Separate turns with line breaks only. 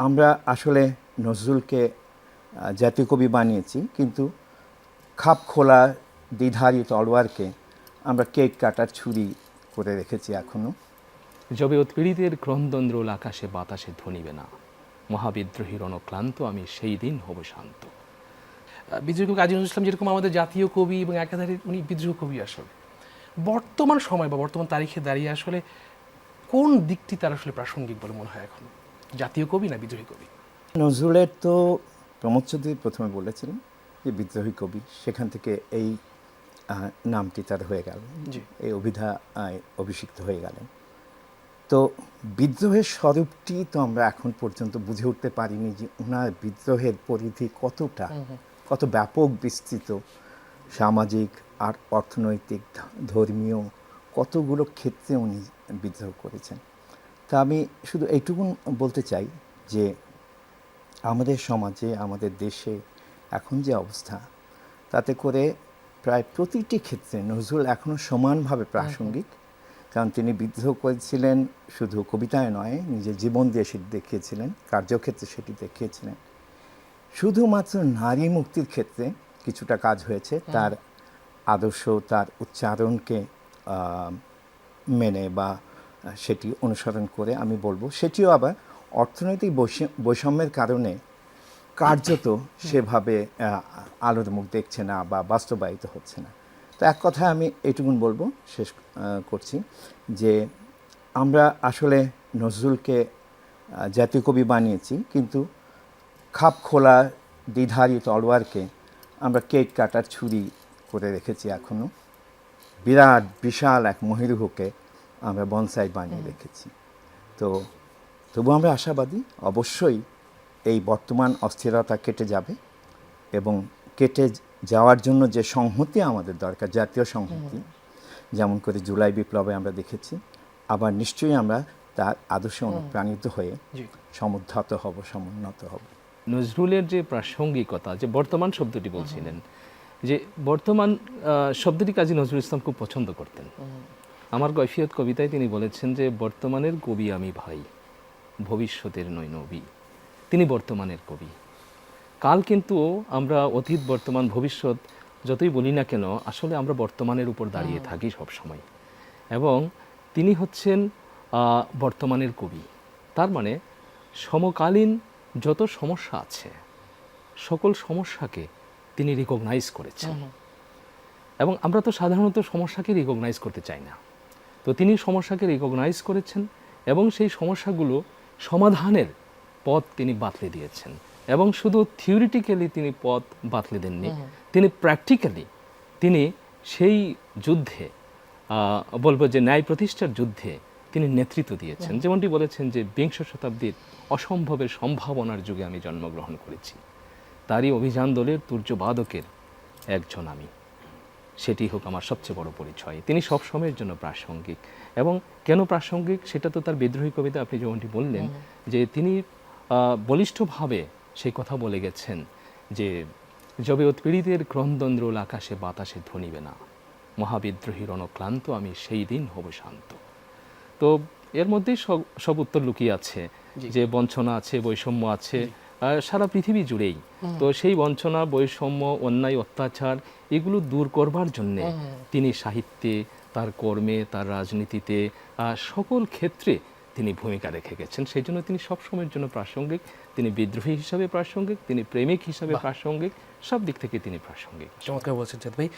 আমরা আসলে নজরুলকে জাতীয় কবি বানিয়েছি, কিন্তু খাপ খোলা দ্বিধারী তলোয়ারকে আমরা কেক কাটার ছুরি করে রেখেছি এখনো।
যবে উৎপীড়িতের ক্রন্দন্দ্রোল আকাশে বাতাসে ধ্বনিবে না, মহাবিদ্রোহীর অনক্লান্ত আমি সেই দিন হব শান্ত। বিদ্রোহী কবি কাজী নজরুল ইসলাম যেরকম আমাদের জাতীয় কবি এবং একাধারে উনি বিদ্রোহী কবি, আসলে বর্তমান সময় বা বর্তমান তারিখে দাঁড়িয়ে আসলে কোন দিকটি তার আসলে প্রাসঙ্গিক বলে মনে হয় এখন, জাতীয় কবি না বিদ্রোহী কবি?
নজরুলের তো প্রমোদ চৌধুরী প্রথমে বলেছিলেন যে বিদ্রোহী কবি, সেখান থেকে এই নামটি তার হয়ে গেল, এই অভিষিক্ত হয়ে গেলেন। তো বিদ্রোহের স্বরূপটি তো আমরা এখন পর্যন্ত বুঝে উঠতে পারিনি যে ওনার বিদ্রোহের পরিধি কতটা, কত ব্যাপক বিস্তৃত, সামাজিক আর অর্থনৈতিক, ধর্মীয় কতগুলো ক্ষেত্রে উনি বিদ্রোহ করেছেন। তা আমি শুধু এইটুকুন বলতে চাই যে আমাদের সমাজে, আমাদের দেশে এখন যে অবস্থা, তাতে করে প্রায় প্রতিটি ক্ষেত্রে নজরুল এখনও সমানভাবে প্রাসঙ্গিক। কারণ তিনি বিদ্রোহ করেছিলেন শুধু কবিতায় নয়, নিজের জীবন দিয়ে সেটি দেখিয়েছিলেন, কার্যক্ষেত্রে সেটি দেখিয়েছিলেন। শুধুমাত্র নারী মুক্তির ক্ষেত্রে কিছুটা কাজ হয়েছে, তার আদর্শ, তার উচ্চারণকে মেনে বা সেটি অনুসরণ করে। আমি বলবো সেটিও আবার অর্থনৈতিক বৈষম্যের কারণে কার্যত সেভাবে আলোর মুখ দেখছে না বা বাস্তবায়িত হচ্ছে না। তো এক কথায় আমি এইটুকুন বলবো, শেষ করছি, যে আমরা আসলে নজরুলকে জাতীয় কবি বানিয়েছি, কিন্তু খাপ খোলা দ্বিধারী তলোয়ারকে আমরা কেক কাটার ছুরি করে রেখেছি এখনো। বিরাট বিশাল এক মহিরুহকে আমরা বনসাই বানিয়ে রেখেছি। তো তবু আমরা আশাবাদী, অবশ্যই এই বর্তমান অস্থিরতা কেটে যাবে, এবং কেটে যাওয়ার জন্য যে সংহতি আমাদের দরকার, জাতীয় সংহতি, যেমন করে জুলাই বিপ্লবে আমরা দেখেছি, আবার নিশ্চয়ই আমরা তার আদর্শে অনুপ্রাণিত হয়ে সমুদ্ধত হব, সমুন্নত হব।
নজরুলের যে প্রাসঙ্গিকতা, যে বর্তমান শব্দটি বলছিলেন, যে বর্তমান শব্দটি কাজী নজরুল ইসলাম খুব পছন্দ করতেন। আমার কৈফিয়ত কবিতায় তিনি বলেছেন যে বর্তমানের কবি আমি ভাই, ভবিষ্যতের নয় নবী। তিনি বর্তমানের কবি। কাল কিন্তু আমরা অতীত, বর্তমান, ভবিষ্যৎ যতই বলি না কেন, আসলে আমরা বর্তমানের উপর দাঁড়িয়ে থাকি সব সময়। এবং তিনি হচ্ছেন বর্তমানের কবি। তার মানে সমকালীন যত সমস্যা আছে, সকল সমস্যাকে তিনি রিকগনাইজ করেছেন। এবং আমরা তো সাধারণত সমস্যাকে রিকগনাইজ করতে চাই না। তো তিনি সমস্যাকে রিকগনাইজ করেছেন এবং সেই সমস্যাগুলো সমাধানের পথ তিনি বাতলে দিয়েছেন। এবং শুধু থিওরিটিক্যালি তিনি পথ বাতলে দেননি, তিনি প্র্যাকটিক্যালি তিনি সেই যুদ্ধে, বলবো যে ন্যায় প্রতিষ্ঠার যুদ্ধে তিনি নেতৃত্ব দিয়েছেন। যেমনটি বলেছেন যে বিংশ শতাব্দীর অসম্ভবের সম্ভাবনার যুগে আমি জন্মগ্রহণ করেছি, তারই অভিযান দলের তুর্যবাদকের একজন আমি, সেটি হোক আমার সবচেয়ে বড় পরিচয়। তিনি সব সময়ের জন্য প্রাসঙ্গিক। এবং কেন প্রাসঙ্গিক সেটা তো তার বিদ্রোহী কবিতা আপনি যেমনটি বললেন, যে তিনি বলিষ্ঠভাবে সেই কথা বলে গেছেন যে যবে উৎপীড়িতের ক্রন্দন্দ্রোল আকাশে বাতাসে ধ্বনিবে না, মহাবিদ্রোহীর অনক্লান্ত আমি সেই দিন হব শান্ত। তো এর মধ্যেই সব উত্তর লুকিয়ে আছে, যে বঞ্চনা আছে, বৈষম্য আছে সারা পৃথিবী জুড়েই। তো সেই বঞ্চনা, বৈষম্য, অন্যায়, অত্যাচার এগুলো দূর করবার জন্যে তিনি সাহিত্যে, তার কর্মে, তার রাজনীতিতে, সকল ক্ষেত্রে তিনি ভূমিকা রেখে গেছেন। সেই জন্য তিনি সবসময়ের জন্য প্রাসঙ্গিক। তিনি বিদ্রোহী হিসাবে প্রাসঙ্গিক, তিনি প্রেমিক হিসাবে প্রাসঙ্গিক, সব দিক থেকে তিনি প্রাসঙ্গিক।
চমৎকার বলছেন ভাই।